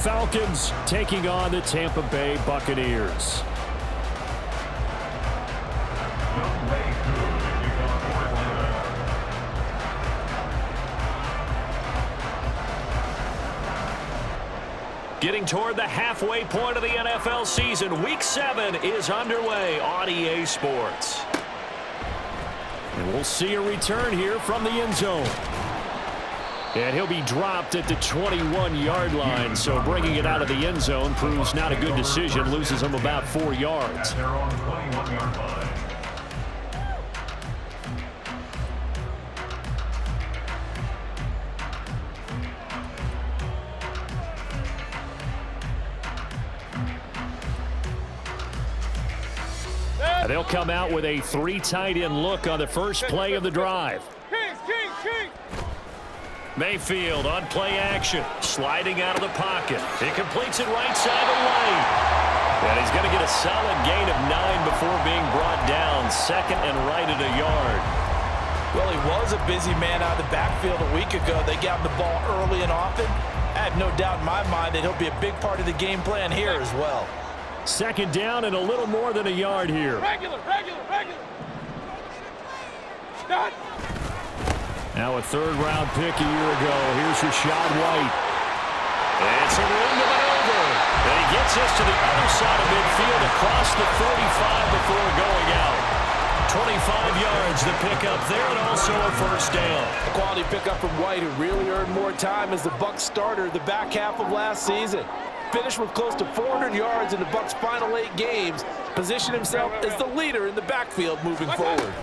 Falcons taking on the Tampa Bay Buccaneers. Getting toward the halfway point of the NFL season, Week 7 is underway on EA Sports. And we'll see a return here from the end zone. And he'll be dropped at the 21-yard line, so bringing it out of the end zone proves not a good decision, loses him about 4 yards. They'll come out with a 3 tight end look on the first play of the drive. Mayfield on play action, sliding out of the pocket. He completes it right side of the lane. And he's going to get a solid gain of 9 before being brought down, second and right at a yard. Well, he was a busy man out of the backfield a week ago. They got him the ball early and often. I have no doubt in my mind that he'll be a big part of the game plan here as well. Second down and a little more than a yard here. Regular. Done. Now a third-round pick a year ago. Here's Rachaad White. It's a room to maneuver. And he gets us to the other side of midfield across the 45 before going out. 25 yards to pick up there, and also a first down. A quality pickup from White, who really earned more time as the Bucs starter the back half of last season. Finished with close to 400 yards in the Bucs' final 8 games. Positioned himself as the leader in the backfield moving forward.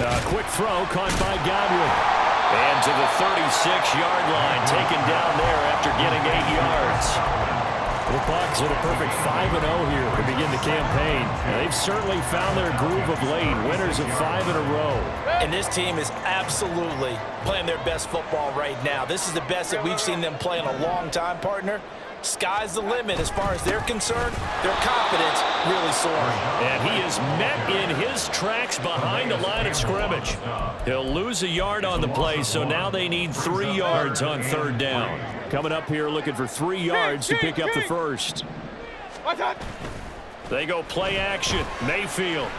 A quick throw caught by Godwin. And to the 36-yard line, taken down there after getting 8 yards. The Bucs at a perfect 5-0 here to begin the campaign. They've certainly found their groove of late, winners of 5 in a row. And this team is absolutely playing their best football right now. This is the best that we've seen them play in a long time, partner. Sky's the limit as far as they're concerned. Their confidence really soaring. And he is met in his tracks behind the line of scrimmage. He'll lose a yard on the play, so now they need 3 yards on third down. Coming up here looking for 3 yards to pick up the first. They go play action. Mayfield.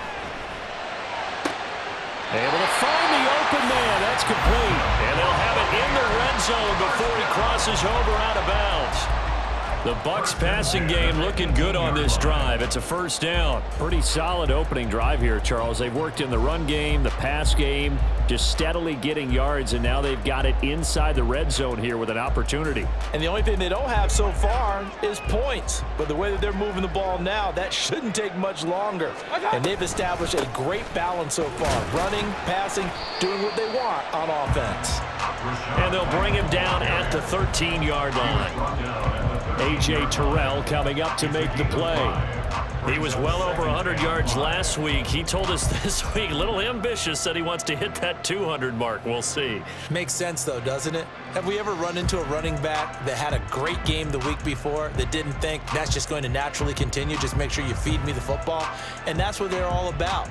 Able to find the open man. That's complete. And they'll have it in the red zone before he crosses over out of bounds. The Bucs passing game looking good on this drive. It's a first down. Pretty solid opening drive here, Charles. They've worked in the run game, the pass game, just steadily getting yards, and now they've got it inside the red zone here with an opportunity. And the only thing they don't have so far is points. But the way that they're moving the ball now, that shouldn't take much longer. And they've established a great balance so far. Running, passing, doing what they want on offense. And they'll bring him down at the 13-yard line. A.J. Terrell coming up to make the play. He was well over 100 yards last week. He told us this week, a little ambitious, said he wants to hit that 200 mark. We'll see. Makes sense, though, doesn't it? Have we ever run into a running back that had a great game the week before that didn't think that's just going to naturally continue? Just make sure you feed me the football. And that's what they're all about.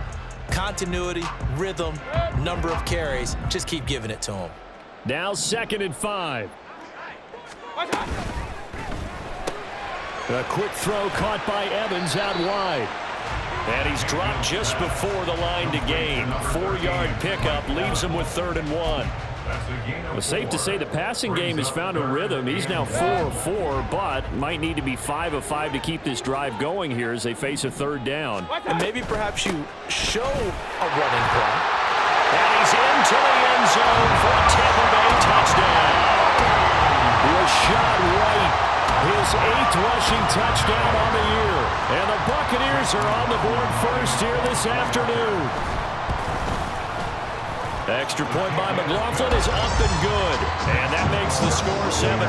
Continuity, rhythm, number of carries. Just keep giving it to them. Now 2nd and 5. A quick throw caught by Evans out wide. And he's dropped just before the line to gain. 4-yard pickup leaves him with 3rd and 1. Well, safe to say the passing game has found a rhythm. He's now 4 of 4, but might need to be 5 of 5 to keep this drive going here as they face a 3rd down. And maybe perhaps you show a running play. And he's into the end zone for a Tampa Bay touchdown. Rachaad White. His 8th rushing touchdown on the year. And the Buccaneers are on the board first here this afternoon. Extra point by McLaughlin is up and good. And that makes the score 7-0.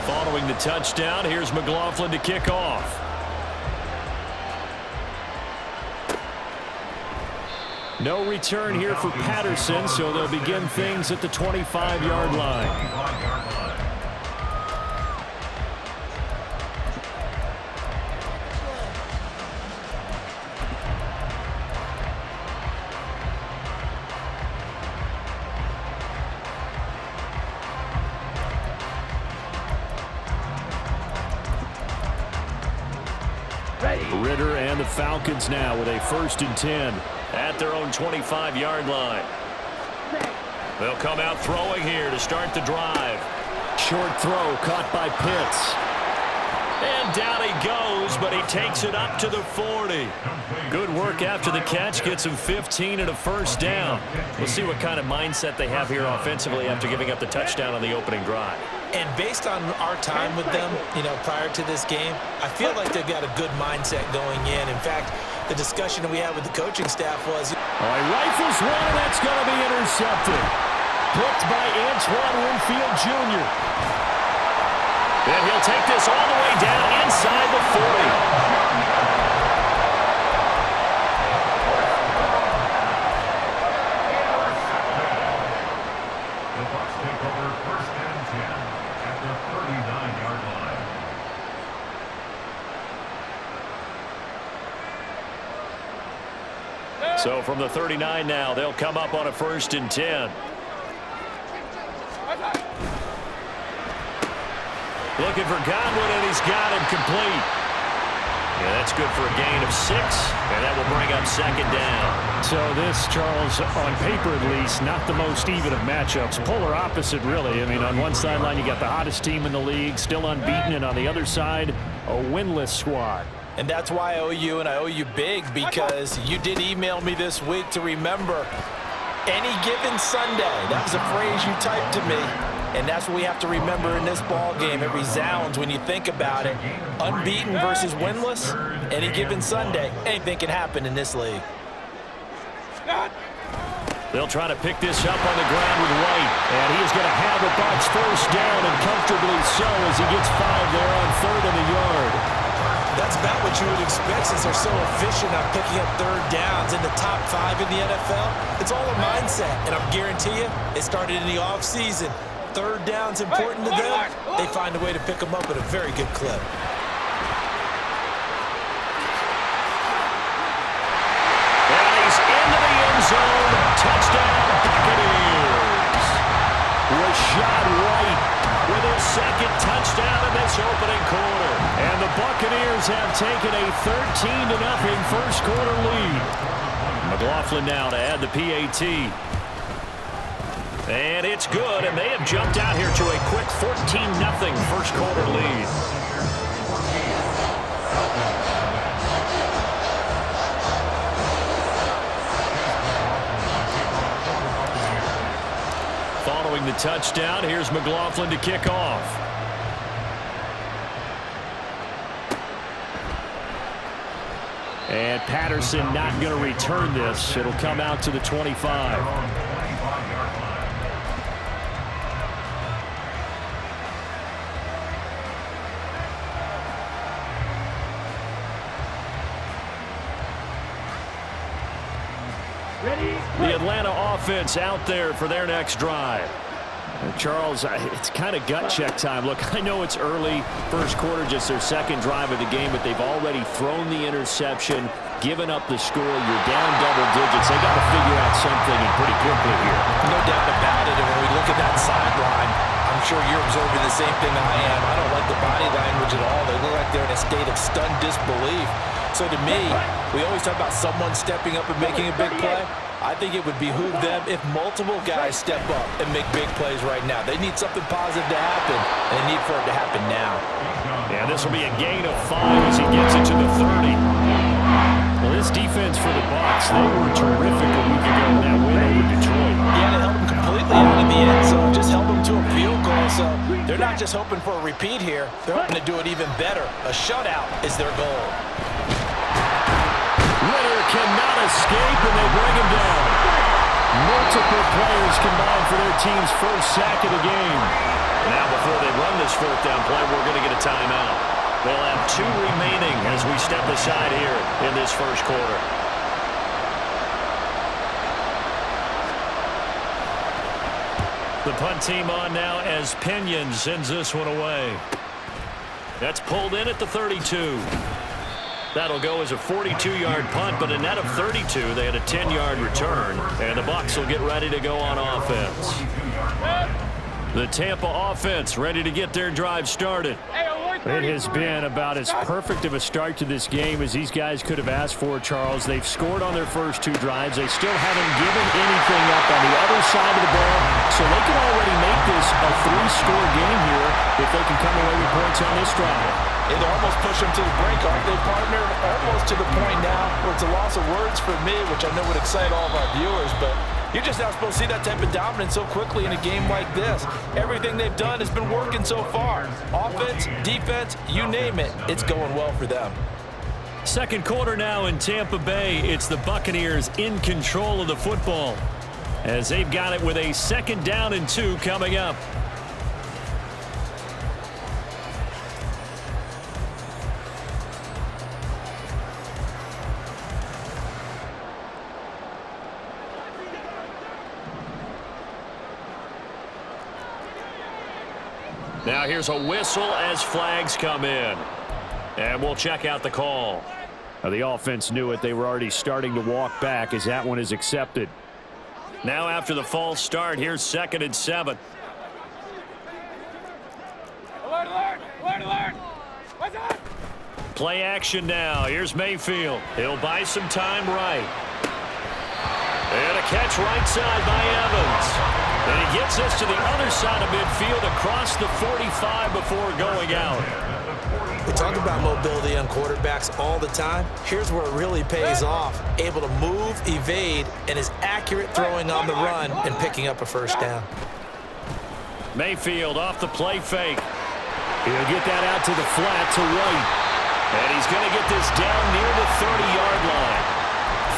Following the touchdown, here's McLaughlin to kick off. No return here for Patterson, so they'll begin things at the 25-yard line. Ritter and the Falcons now with a 1st and 10 at their own 25-yard line. They'll come out throwing here to start the drive. Short throw caught by Pitts. And down he goes, but he takes it up to the 40. Good work after the catch. Gets him 15 and a 1st down. We'll see what kind of mindset they have here offensively after giving up the touchdown on the opening drive. And based on our time with them, prior to this game, I feel like they've got a good mindset going in. In fact, the discussion we had with the coaching staff was... He rifles one, and that's going to be intercepted. Picked by Antoine Winfield Jr. And he'll take this all the way down inside the 40. So from the 39 now, they'll come up on a 1st and 10. Looking for Godwin, and he's got him complete. Yeah, that's good for a gain of 6, and that will bring up 2nd down. So this, Charles, on paper at least, not the most even of matchups. Polar opposite, really. I mean, on one sideline, you got the hottest team in the league, still unbeaten, and on the other side, a winless squad. And that's why I owe you, and I owe you big, because you did email me this week to remember any given Sunday. That was a phrase you typed to me, and that's what we have to remember in this ball game. It resounds when you think about it. Unbeaten versus winless, any given Sunday, anything can happen in this league. They'll try to pick this up on the ground with White, and he is going to have the Bucs 1st down, and comfortably so, as he gets 5 there on 3rd and a yard. That's about what you would expect, since they're so efficient on picking up 3rd downs in the top 5 in the NFL. It's all a mindset, and I guarantee you, it started in the offseason. 3rd down's important to them. They find a way to pick them up at a very good clip. And he's into the end zone. Touchdown, Buccaneers. Rashad White with his 2nd touchdown in this opening quarter. And the Buccaneers have taken a 13-0 first quarter lead. McLaughlin now to add the PAT. And it's good, and they have jumped out here to a quick 14-0 first quarter lead. Following the touchdown, here's McLaughlin to kick off. And Patterson not going to return this. It'll come out to the 25. The Atlanta offense out there for their next drive. Charles, it's kind of gut check time. Look, I know it's early, first quarter, just their 2nd drive of the game, but they've already thrown the interception, given up the score. You're down double digits. They got to figure out something, and pretty quickly here. No doubt about it. And when we look at that sideline, I'm sure you're observing the same thing I am. I don't like the body language at all. They look like they're in a state of stunned disbelief. So to me, we always talk about someone stepping up and making a big play. I think it would behoove them if multiple guys step up and make big plays right now. They need something positive to happen, and they need for it to happen now. Yeah, this will be a gain of 5 as he gets it to the 30. Well, this defense for the Bucs, they were terrific a week ago in that win over Detroit. Yeah, they held them completely out of the end zone, just held them to a field goal. So they're not just hoping for a repeat here. They're hoping to do it even better. A shutout is their goal. Ritter cannot escape, and they bring him down. Multiple players combined for their team's first sack of the game. Now, before they run this 4th down play, we're going to get a timeout. They'll have 2 remaining as we step aside here in this first quarter. The punt team on now as Pinion sends this one away. That's pulled in at the 32. That'll go as a 42-yard punt, but a net of 32. They had a 10-yard return, and the Bucs will get ready to go on offense. The Tampa offense ready to get their drive started. Hey, It has been about as perfect of a start to this game as these guys could have asked for, Charles. They've scored on their first 2 drives. They still haven't given anything up on the other side of the ball, so they can already make this a 3-score game here if they can come away with points on this drive. It almost pushed them to the brink, aren't they, partner? Almost to the point now where it's a loss of words for me, which I know would excite all of our viewers, but you're just not supposed to see that type of dominance so quickly in a game like this. Everything they've done has been working so far. Offense, defense, you name it, it's going well for them. Second quarter now in Tampa Bay. It's the Buccaneers in control of the football as they've got it with a 2nd down and 2 coming up. Now here's a whistle as flags come in. And we'll check out the call. Now the offense knew it. They were already starting to walk back as that one is accepted. Now after the false start, here's 2nd and 7. Alert, alert, alert, alert. What's up? Play action now. Here's Mayfield. He'll buy some time right. And a catch right side by Evans. And he gets us to the other side of midfield across the 45 before going out. We talk about mobility on quarterbacks all the time. Here's where it really pays off. Able to move, evade, and is accurate throwing on the run and picking up a 1st down. Mayfield off the play fake. He'll get that out to the flat to White. And he's going to get this down near the 30-yard line.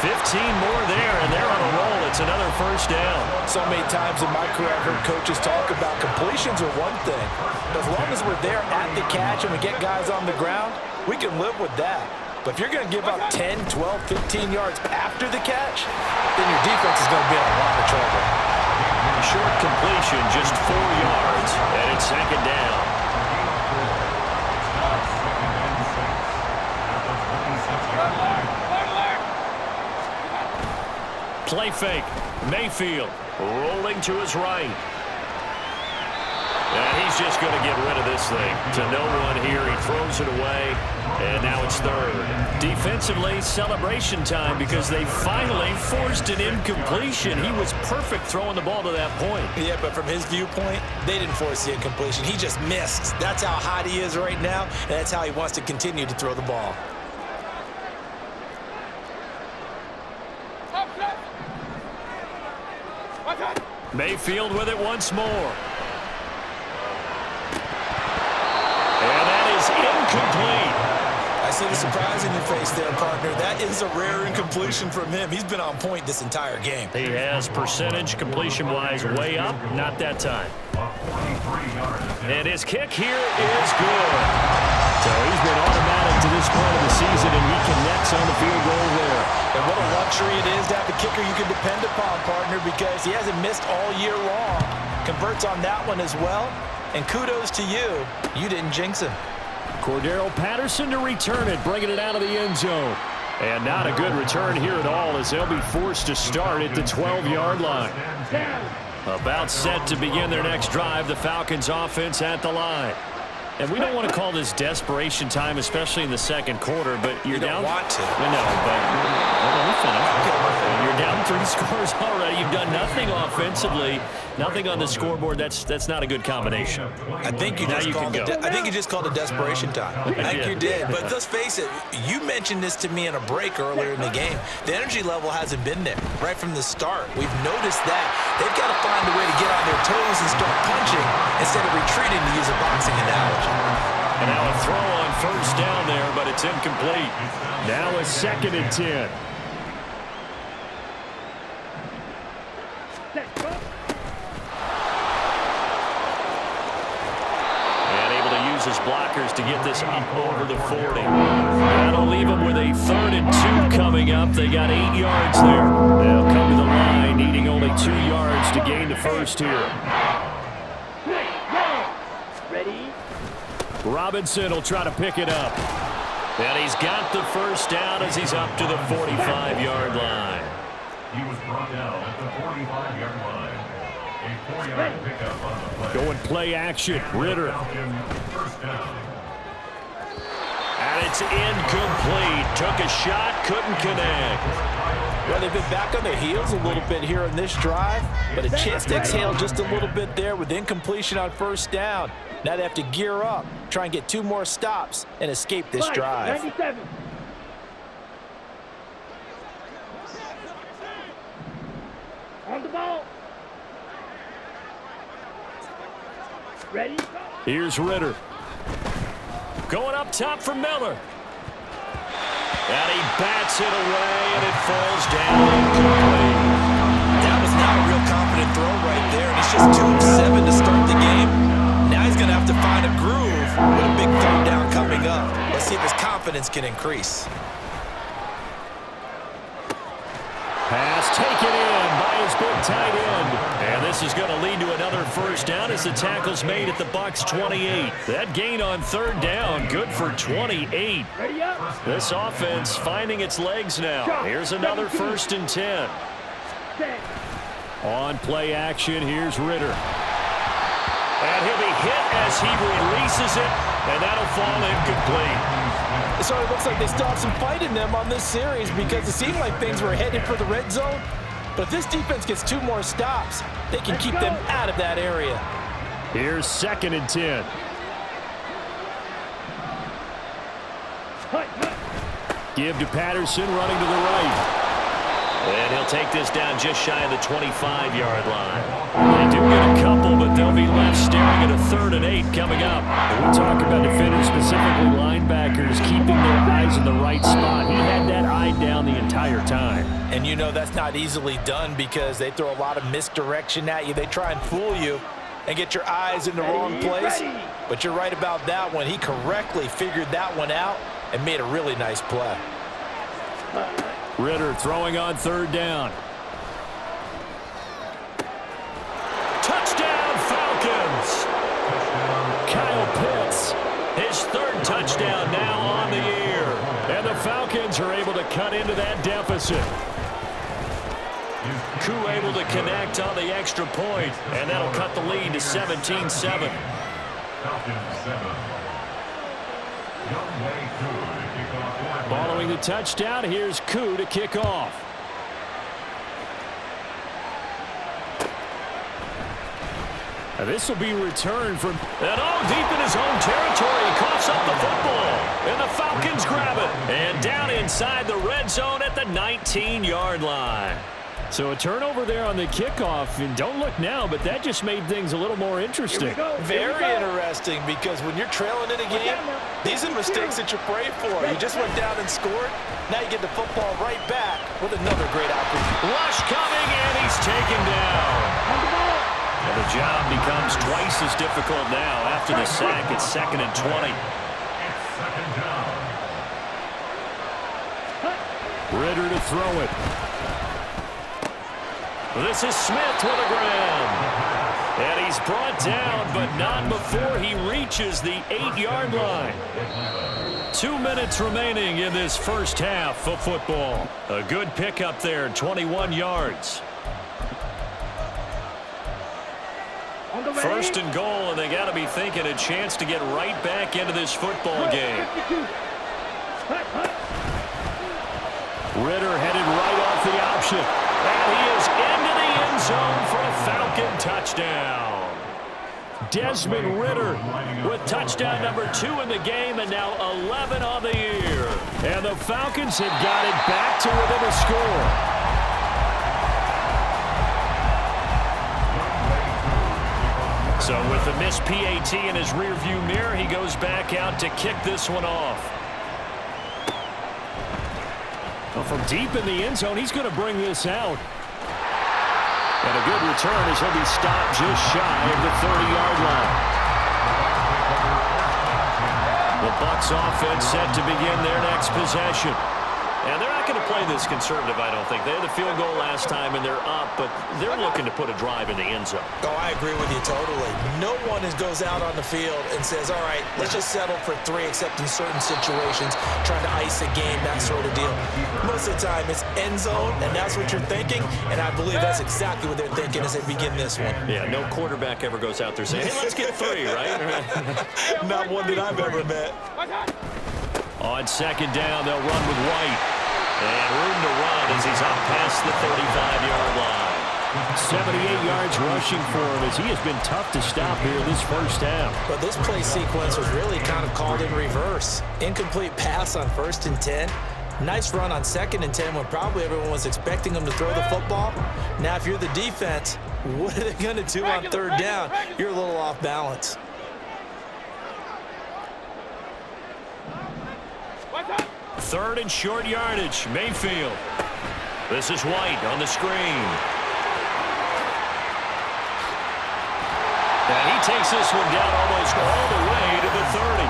15 more there, and they're on a roll. It's another 1st down. So many times in my career, I've heard coaches talk about completions are one thing. But as long as we're there at the catch and we get guys on the ground, we can live with that. But if you're going to give up 10, 12, 15 yards after the catch, then your defense is going to be in a lot of trouble. Short completion, just 4 yards, and it's 2nd down. Play fake. Mayfield rolling to his right. And he's just going to get rid of this thing to no one here. He throws it away, and now it's 3rd. Defensively, celebration time because they finally forced an incompletion. He was perfect throwing the ball to that point. Yeah, but from his viewpoint, they didn't force the incompletion. He just missed. That's how hot he is right now, and that's how he wants to continue to throw the ball. Mayfield with it once more. And that is incomplete. I see the surprise in your face there, partner. That is a rare incompletion from him. He's been on point this entire game. He has percentage completion-wise way up. Not that time. And his kick here is good. So he's been automatic to this point of the season, and he connects on the field goal there. And what a luxury it is to have a kicker you can depend upon, partner, because he hasn't missed all year long. Converts on that one as well. And kudos to you. You didn't jinx him. Cordero Patterson to return it, bringing it out of the end zone. And not a good return here at all as they'll be forced to start at the 12-yard line. About set to begin their next drive, the Falcons offense at the line. And we don't want to call this desperation time, especially in the second quarter, but you're down. You don't want to. No, but let me finish. You're down 3 scores already. You've done nothing offensively, nothing on the scoreboard. That's not a good combination. I think you just called it desperation time. I think you did. But let's face it, you mentioned this to me in a break earlier in the game. The energy level hasn't been there right from the start. We've noticed that. They've got to find a way to get on their toes and start punching instead of retreating, to use a boxing analogy. And now a throw on 1st down there, but it's incomplete. Now a 2nd and 10. And able to use his blockers to get this up over the 40. That'll leave him with a 3rd and 2 coming up. They got 8 yards there. They'll come to the line, needing only 2 yards to gain the 1st here. Robinson will try to pick it up. And he's got the 1st down as he's up to the 45-yard line. He was brought down at the 45-yard line. A 4-yard pickup on the play. Going play action. Ritter. 1st down. And it's incomplete. Took a shot, couldn't connect. Well, they've been back on their heels a little bit here on this drive, but a chance to exhale just a little bit there with incompletion on first down. Now they have to gear up, try and get 2 more stops, and escape this drive. 97. On the ball. Ready? Here's Ritter. Going up top for Miller. And he bats it away, and it falls down incomplete. That was not a real confident throw right there, and he's just 2 of 7 to start the game. Now he's going to have to find a groove with a big third down coming up. Let's see if his confidence can increase. Pass taken in by his big tight end. And this is going to lead to another first down as the tackle's made at the Bucs 28. That gain on third down, good for 28. Ready up. This offense finding its legs now. Here's another 1st and 10. Set. On play action, here's Ritter. And he'll be hit as he releases it, and that'll fall incomplete. So it looks like they still have some fight in them on this series because it seemed like things were headed for the red zone. But if this defense gets 2 more stops, they can keep them out of that area. Here's 2nd and 10. Give to Patterson running to the right. And he'll take this down just shy of the 25-yard line. They do get a couple, but they'll be left staring at a 3rd and 8 coming up. When we talk about defenders, specifically linebackers, keeping their eyes in the right spot. He had that eye down the entire time. And you know that's not easily done because they throw a lot of misdirection at you. They try and fool you and get your eyes in the wrong place. But you're right about that one. He correctly figured that one out and made a really nice play. Ritter throwing on 3rd down. Touchdown, Falcons! Kyle Pitts, his 3rd touchdown now on the year. And the Falcons are able to cut into that deficit. Koo able to connect on the extra point, and that'll cut the lead to 17-7. Falcons 7. Young Way Koo to kick off. Following the touchdown, here's Koo to kick off. And this will be returned from... And deep in his own territory, he coughs up the football. And the Falcons grab it. And down inside the red zone at the 19-yard line. So a turnover there on the kickoff, and don't look now, but that just made things a little more interesting. Very interesting because when you're trailing in a game, these are mistakes that you pray for. You just went down and scored. Now you get the football right back with another great opportunity. Rush coming, and he's taken down. And the job becomes twice as difficult now after the sack. It's 2nd and 20. Ritter to throw it. This is Smith with a grab. And he's brought down, but not before he reaches the 8-yard line. 2 minutes remaining in this first half of football. A good pickup there, 21 yards. 1st and goal, and they got to be thinking a chance to get right back into this football game. Ritter headed right off the option. And he is into the end zone for a Falcon touchdown. Desmond Ritter with touchdown number 2 in the game and now 11 on the year. And the Falcons have got it back to within a score. So with the missed PAT in his rearview mirror, he goes back out to kick this one off. Well, from deep in the end zone, he's going to bring this out. And a good return as he'll be stopped just shy of the 30-yard line. The Bucs offense set to begin their next possession. And they're not going to play this conservative, I don't think. They had the field goal last time, and they're up, but they're looking to put a drive in the end zone. Oh, I agree with you totally. No one goes out on the field and says, all right, let's just settle for 3, except in certain situations, trying to ice a game, that sort of deal. Most of the time, it's end zone, and that's what you're thinking, and I believe that's exactly what they're thinking as they begin this one. Yeah, no quarterback ever goes out there saying, hey, let's get 3, right? Not one that I've ever met. On second down, they'll run with White. And room to run as he's up past the 35-yard line. 78 yards rushing for him as he has been tough to stop here in this first half. But this play sequence was really kind of called in reverse. Incomplete pass on 1st and 10. Nice run on 2nd and 10 when probably everyone was expecting him to throw the football. Now, if you're the defense, what are they going to do on 3rd down? You're a little off balance. Third and short yardage, Mayfield. This is White on the screen. And he takes this one down almost all the way to the 30.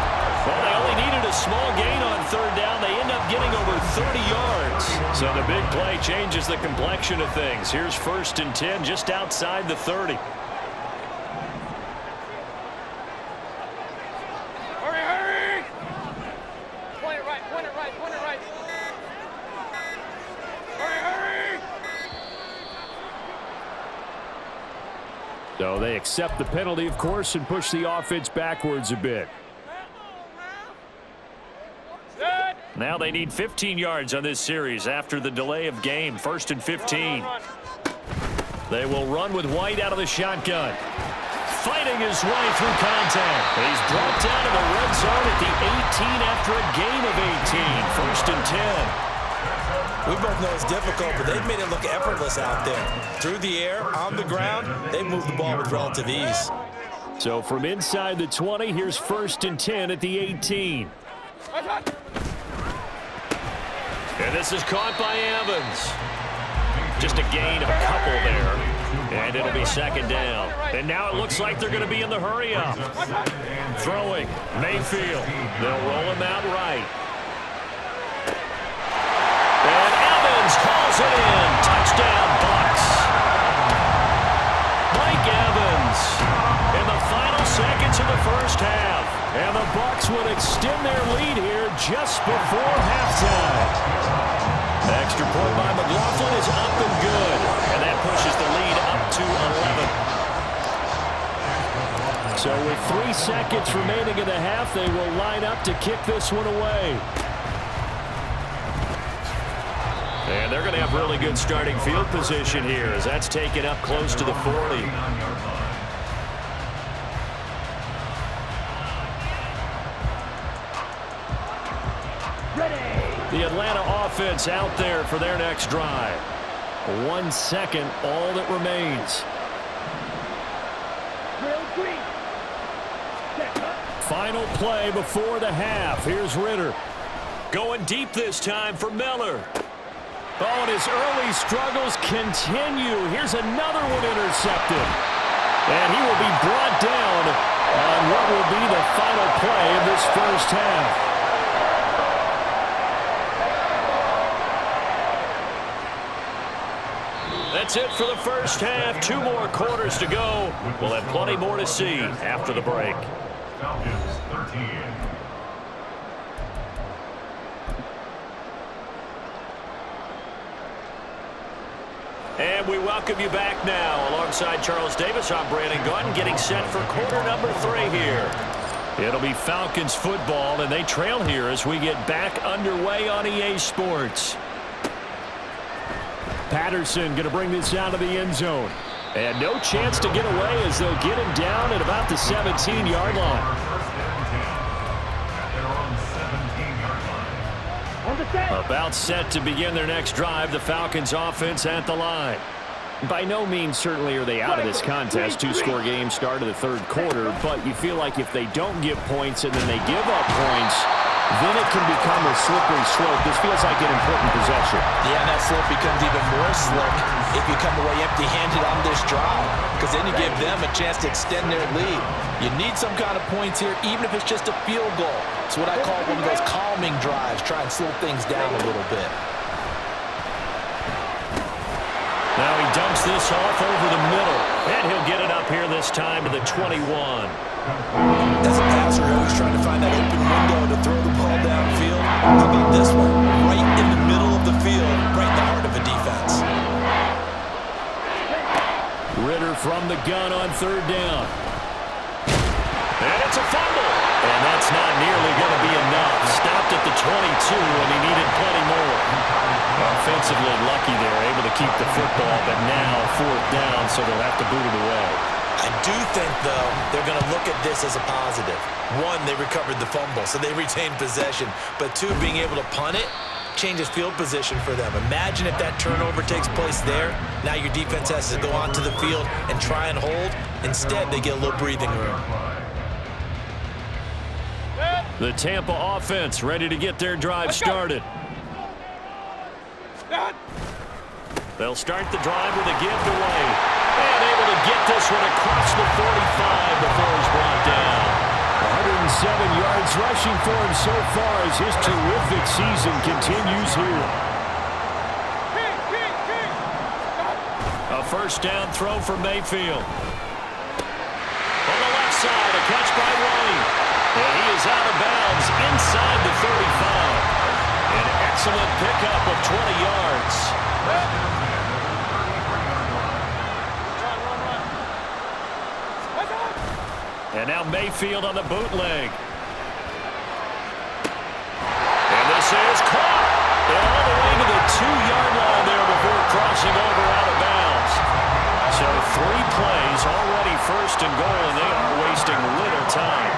Well, they only needed a small gain on 3rd down. They end up getting over 30 yards. So the big play changes the complexion of things. Here's 1st and 10 just outside the 30. Hurry! Point it right. Hurry! So they accept the penalty, of course, and push the offense backwards a bit. Now they need 15 yards on this series after the delay of game. 1st and 15. They will run with White out of the shotgun. Fighting his way through contact. He's brought down to the red zone at the 18 after a gain of 18. 1st and 10. We both know it's difficult, but they've made it look effortless out there. Through the air, on the ground, they moved the ball with relative ease. So from inside the 20, here's 1st and 10 at the 18. And this is caught by Evans. Just a gain of a couple there. And it'll be 2nd down. And now it looks like they're going to be in the hurry-up. Throwing, Mayfield. They'll roll him out right. And Evans calls it in. Touchdown, Bucks. Mike Evans in the final seconds of the first half. And the Bucks will extend their lead here just before halftime. Extra point by McLaughlin is up and good. And that pushes the lead up to 11. So with 3 seconds remaining in the half, they will line up to kick this one away. And they're going to have really good starting field position here as that's taken up close to the 40. The Atlanta offense out there for their next drive. 1 second, all that remains. Final play before the half. Here's Ritter. Going deep this time for Miller. Oh, and his early struggles continue. Here's another one intercepted. And he will be brought down on what will be the final play of this first half. That's it for the first half. 2 more quarters to go. We'll have plenty more to see after the break. Falcons 13. And we welcome you back now. Alongside Charles Davis, I'm Brandon Gunn, getting set for quarter number 3 here. It'll be Falcons football, and they trail here as we get back underway on EA Sports. Patterson going to bring this out of the end zone. And no chance to get away as they'll get him down at about the 17-yard line. About set to begin their next drive, the Falcons offense at the line. By no means certainly are they out of this contest. 2-score game start of the 3rd quarter, but you feel like if they don't get points and then they give up points, then it can become a slippery slope. This feels like an important possession. Yeah, that slope becomes even more slick if you come away empty-handed on this drive, because then you give them a chance to extend their lead. You need some kind of points here, even if it's just a field goal. It's what I call one of those calming drives. Try and slow things down a little bit. Now he dumps this off over the middle, and he'll get it up here this time to the 21. As a passer, you're always trying to find that open window to throw the ball downfield. How about this one? Right in the middle of the field, right in the heart of a defense. Ritter from the gun on 3rd down. And it's a fumble. And that's not nearly going to be enough. Stopped at the 22, and he needed plenty more. Offensively lucky there, able to keep the football, but now 4th down, so they'll have to boot it away. I do think, though, they're going to look at this as a positive. 1, they recovered the fumble, so they retained possession. But 2, being able to punt it changes field position for them. Imagine if that turnover takes place there. Now your defense has to go onto the field and try and hold. Instead, they get a little breathing room. The Tampa offense ready to get their drive started. They'll start the drive with a giveaway. And able to get this one across the 45 before he's brought down. 107 yards rushing for him so far as his terrific season continues here. A 1st down throw for Mayfield. On the left side, a catch by Wayne. And he is out of bounds inside the 35. An excellent pickup of 20 yards. And now Mayfield on the bootleg. And this is caught. And all the way to the 2-yard line there before crossing over out of bounds. So 3 plays, already 1st and goal, and they are wasting little time.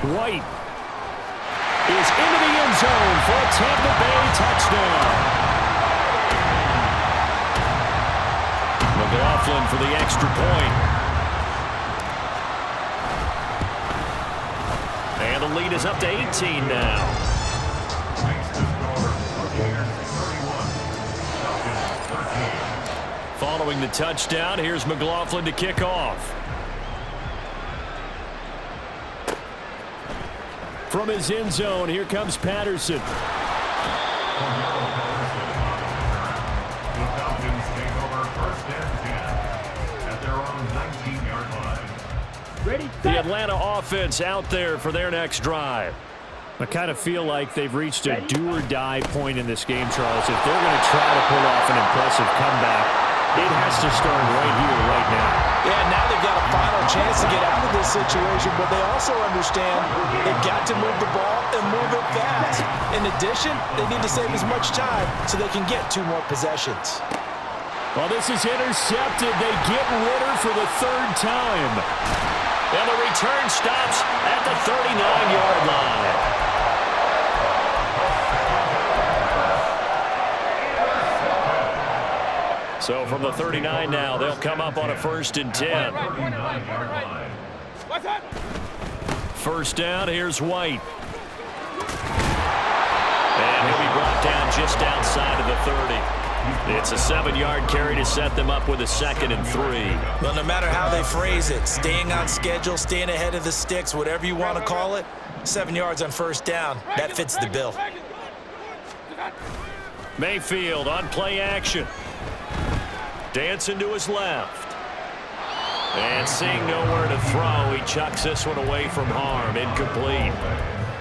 White is into the end zone for a Tampa Bay touchdown. McLaughlin for the extra point. And the lead is up to 18 now. Following the touchdown, here's McLaughlin to kick off. From his end zone, here comes Patterson. The Atlanta offense out there for their next drive. I kind of feel like they've reached a do-or-die point in this game, Charles. If they're going to try to pull off an impressive comeback, it has to start right here, right now. Yeah, now they've got a final chance to get out of this situation, but they also understand they've got to move the ball and move it fast. In addition, they need to save as much time so they can get 2 more possessions. Well, this is intercepted. They get Ritter for the 3rd time. And the return stops at the 39-yard line. So from the 39 now, they'll come up on a 1st and 10. 1st down, here's White. And he'll be brought down just outside of the 30. It's a 7-yard carry to set them up with a 2nd and 3. Well, no matter how they phrase it, staying on schedule, staying ahead of the sticks, whatever you want to call it, 7 yards on 1st down, that fits the bill. Mayfield on play action. Dancing to his left. And seeing nowhere to throw, he chucks this one away from harm. Incomplete.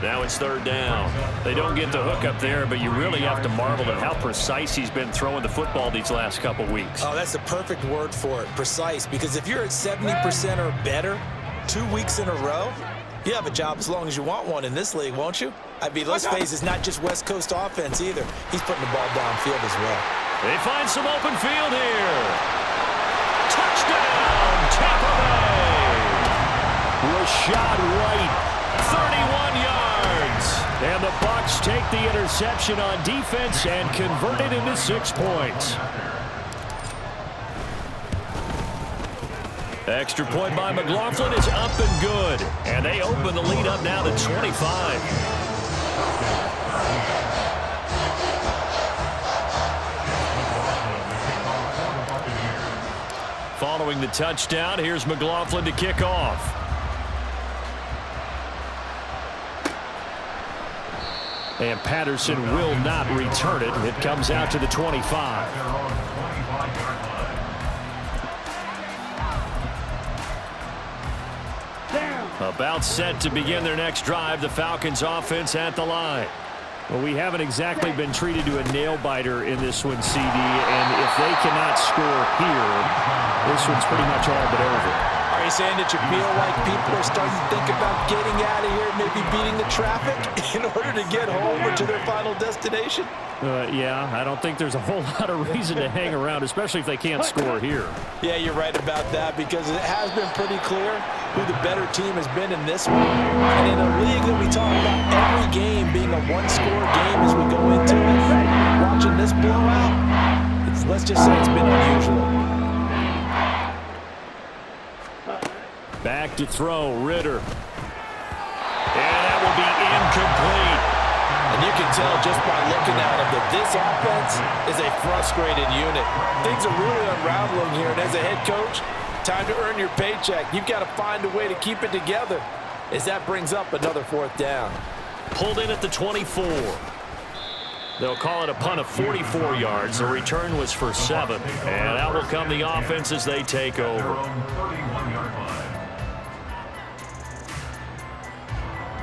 Now it's 3rd down. They don't get the hook up there, but you really have to marvel at how precise he's been throwing the football these last couple weeks. Oh, that's the perfect word for it, precise, because if you're at 70% or better 2 weeks in a row, you have a job as long as you want one in this league, won't you? I mean, let's face it, it's not just West Coast offense either. He's putting the ball downfield as well. They find some open field here. Touchdown, Tampa Bay! Rashad White, 31 yards. And the Bucs take the interception on defense and convert it into 6 points. Extra point by McLaughlin is up and good. And they open the lead up now to 25. Following the touchdown, here's McLaughlin to kick off. And Patterson will not return it. It comes out to the 25. About set to begin their next drive, the Falcons offense at the line. Well, we haven't exactly been treated to a nail-biter in this one, CD, and if they cannot score here, this one's pretty much all but over. Are you saying that you feel like people are starting to think about getting out of here, maybe beating the traffic in order to get home or to their final destination? Yeah, I don't think there's a whole lot of reason to hang around, especially if they can't score here. Yeah, you're right about that because it has been pretty clear who the better team has been in this one. And in a league that we talk about every game being a one-score game as we go into it, watching this blowout, let's just say it's been unusual. Back to throw, Ritter. And that will be incomplete. And you can tell just by looking at him that this offense is a frustrated unit. Things are really unraveling here, and as a head coach, time to earn your paycheck. You've got to find a way to keep it together as that brings up another 4th down. Pulled in at the 24. They'll call it a punt of 44 yards. The return was for 7. And out will come the offense as they take over.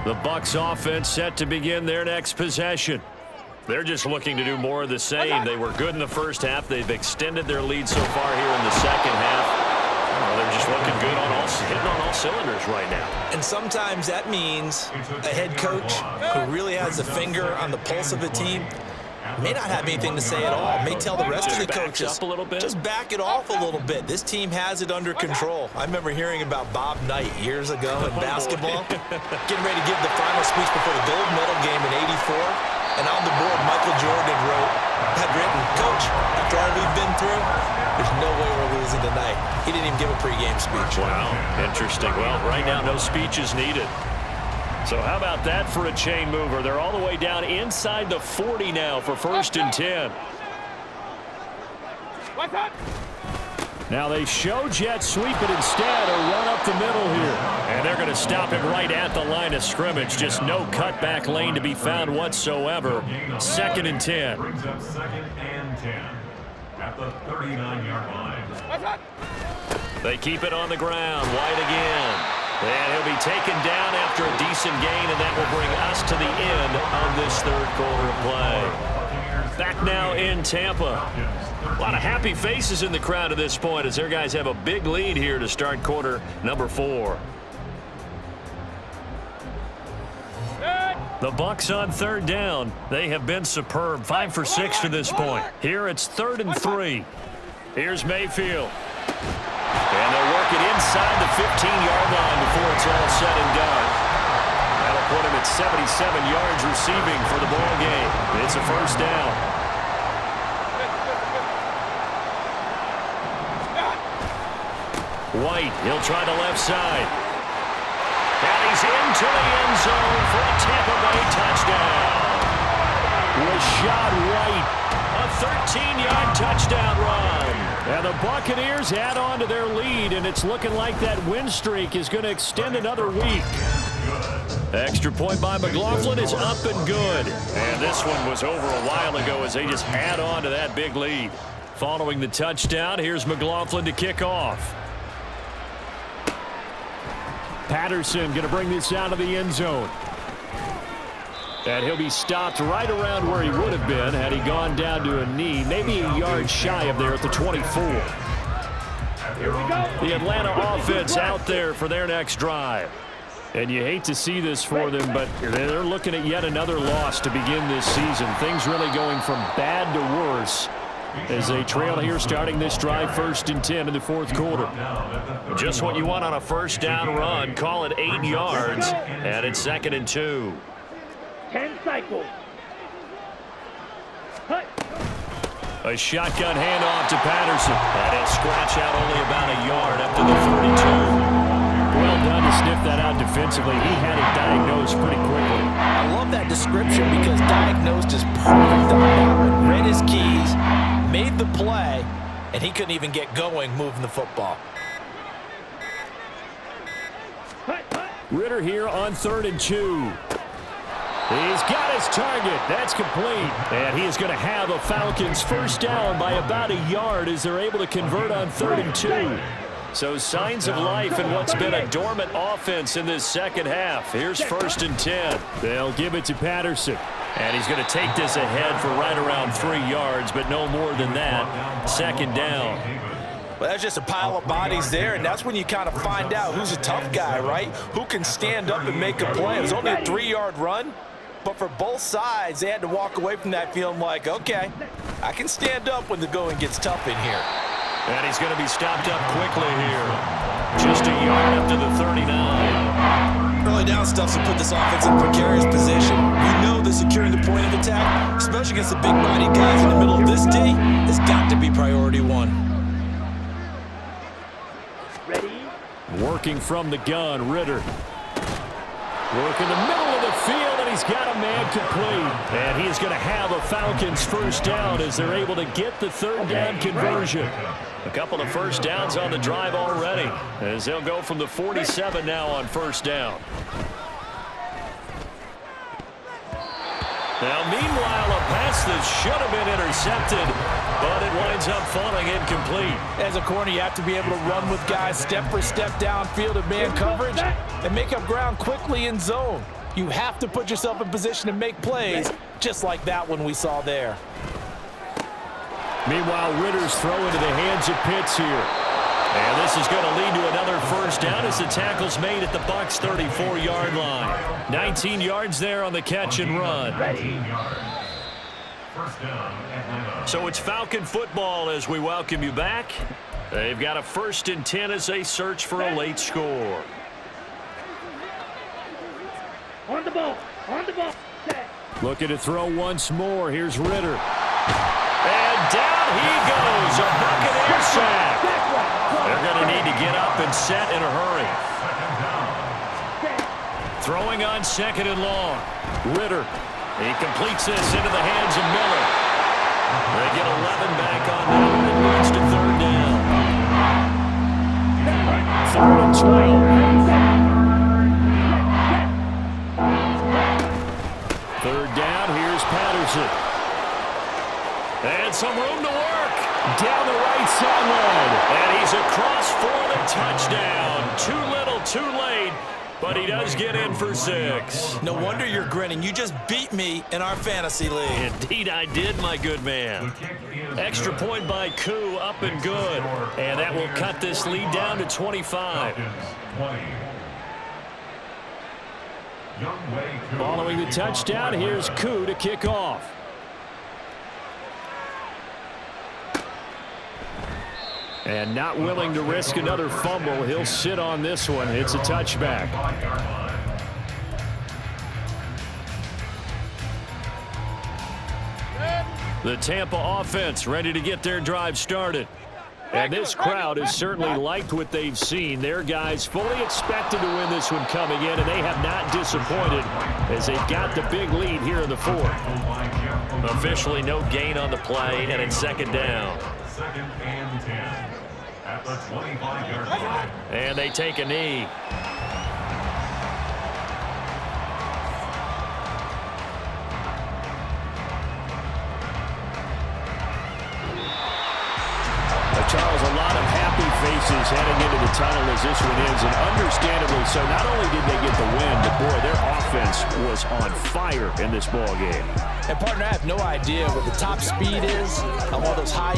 The Bucs offense set to begin their next possession. They're just looking to do more of the same. They were good in the first half. They've extended their lead so far here in the second half. They're just looking good hitting on all cylinders right now. And sometimes that means a head coach who really has a finger on the pulse of a team may not have anything to say at all. May tell the rest of the coaches, up a little bit. Just back it off a little bit. This team has it under control. I remember hearing about Bob Knight years ago in basketball, getting ready to give the final speech before the gold medal game in '84. And on the board, Michael Jordan had written, "Coach, after all we've been through, there's no way we're losing tonight." He didn't even give a pregame speech. Wow, interesting. Well, right now, no speech is needed. So how about that for a chain mover? They're all the way down inside the 40 now for 1st and 10. What's up? Now they show jet sweep, but instead a run up the middle here. And they're going to stop it right at the line of scrimmage. Just no cutback lane to be found whatsoever. 2nd and 10. Brings up 2nd and 10 at the 39-yard line. What's up? They keep it on the ground. White again. And he'll be taken down after a decent gain, and that will bring us to the end of this 3rd quarter of play. Back now in Tampa. A lot of happy faces in the crowd at this point as their guys have a big lead here to start quarter number 4. The Bucs on 3rd down. They have been superb. 5 for 6 to this point. Here it's 3rd and 3. Here's Mayfield. And they'll work it inside the 15-yard line before it's all said and done. That'll put him at 77 yards receiving for the ball game. It's a 1st down. White, he'll try the left side. And he's into the end zone for a Tampa Bay touchdown. Rashad White, a 13-yard touchdown run. And the Buccaneers add on to their lead, and it's looking like that win streak is going to extend another week. Extra point by McLaughlin is up and good. And this one was over a while ago as they just add on to that big lead. Following the touchdown, here's McLaughlin to kick off. Patterson going to bring this out of the end zone. And he'll be stopped right around where he would have been had he gone down to a knee, maybe a yard shy of there at the 24. The Atlanta offense out there for their next drive. And you hate to see this for them, but they're looking at yet another loss to begin this season. Things really going from bad to worse as they trail here starting this drive 1st and 10 in the 4th quarter. Just what you want on a 1st down run. Call it 8 yards, and it's 2nd and 2. 10 cycles. A shotgun handoff to Patterson. And he'll scratch out only about a yard up to the 32. Well done to sniff that out defensively. He had it diagnosed pretty quickly. I love that description because diagnosed is perfect on that one. Read his keys, made the play, and he couldn't even get going moving the football. Ritter here on 3rd and 2. He's got his target. That's complete. And he is going to have a Falcons 1st down by about a yard as they're able to convert on 3rd and 2. So signs of life in what's been a dormant offense in this second half. Here's 1st and 10. They'll give it to Patterson. And he's going to take this ahead for right around 3 yards, but no more than that. 2nd down. Well, that's just a pile of bodies there, and that's when you kind of find out who's a tough guy, right? Who can stand up and make a play. It was only a 3-yard run, but for both sides, they had to walk away from that feeling like, okay, I can stand up when the going gets tough in here. And he's going to be stopped up quickly here. Just a yard up to the 39. Early down stuffs will put this offense in a precarious position. You know that securing the point of attack, especially against the big-bodied guys in the middle of this D, has got to be priority one. Working from the gun, Ritter. Working the middle of the field, and he's got a man complete. And he's going to have a Falcons first down as they're able to get the third down conversion. A couple of first downs on the drive already, as they'll go from the 47 now on first down. Now, meanwhile, a pass that should have been intercepted, but it winds up falling incomplete. As a corner, you have to be able to run with guys step for step downfield in man coverage and make up ground quickly in zone. You have to put yourself in position to make plays, just like that one we saw there. Meanwhile, Ritter's throw into the hands of Pitts here. And this is going to lead to another first down as the tackle's made at the Bucs' 34-yard line. 19 yards there on the catch and run. So it's Falcon football as we welcome you back. They've got a 1st and 10 as they search for a late score. On the ball. Looking to throw once more. Here's Ritter. And down he goes. A Buccaneer sack. They're going to need to get up and set in a hurry. Throwing on 2nd and long. Ritter. He completes this into the hands of Miller. They get 11 back on that one. It leads to 3rd down. 3rd and 12. 3rd down. Here's Patterson. And some room to work. Down the right sideline. And he's across for the touchdown. Too little, too late. But he does get in for 6. No wonder you're grinning. You just beat me in our fantasy league. Indeed I did, my good man. Extra point by Koo, up and good. And that will cut this lead down to 25. Following the touchdown, here's Koo to kick off. And not willing to risk another fumble. He'll sit on this one. It's a touchback. The Tampa offense ready to get their drive started. And this crowd has certainly liked what they've seen. Their guys fully expected to win this one coming in, and they have not disappointed as they've got the big lead here in the 4th. Officially no gain on the play, and it's 2nd down. 2nd and 10 at the 25-yard line. And they take a knee. Charles, a lot of happy faces heading into the tunnel as this one ends, and understandably so. Not only did they get the win, but boy, their offense was on fire in this ball game. And partner, I have no idea what the top speed is on all those high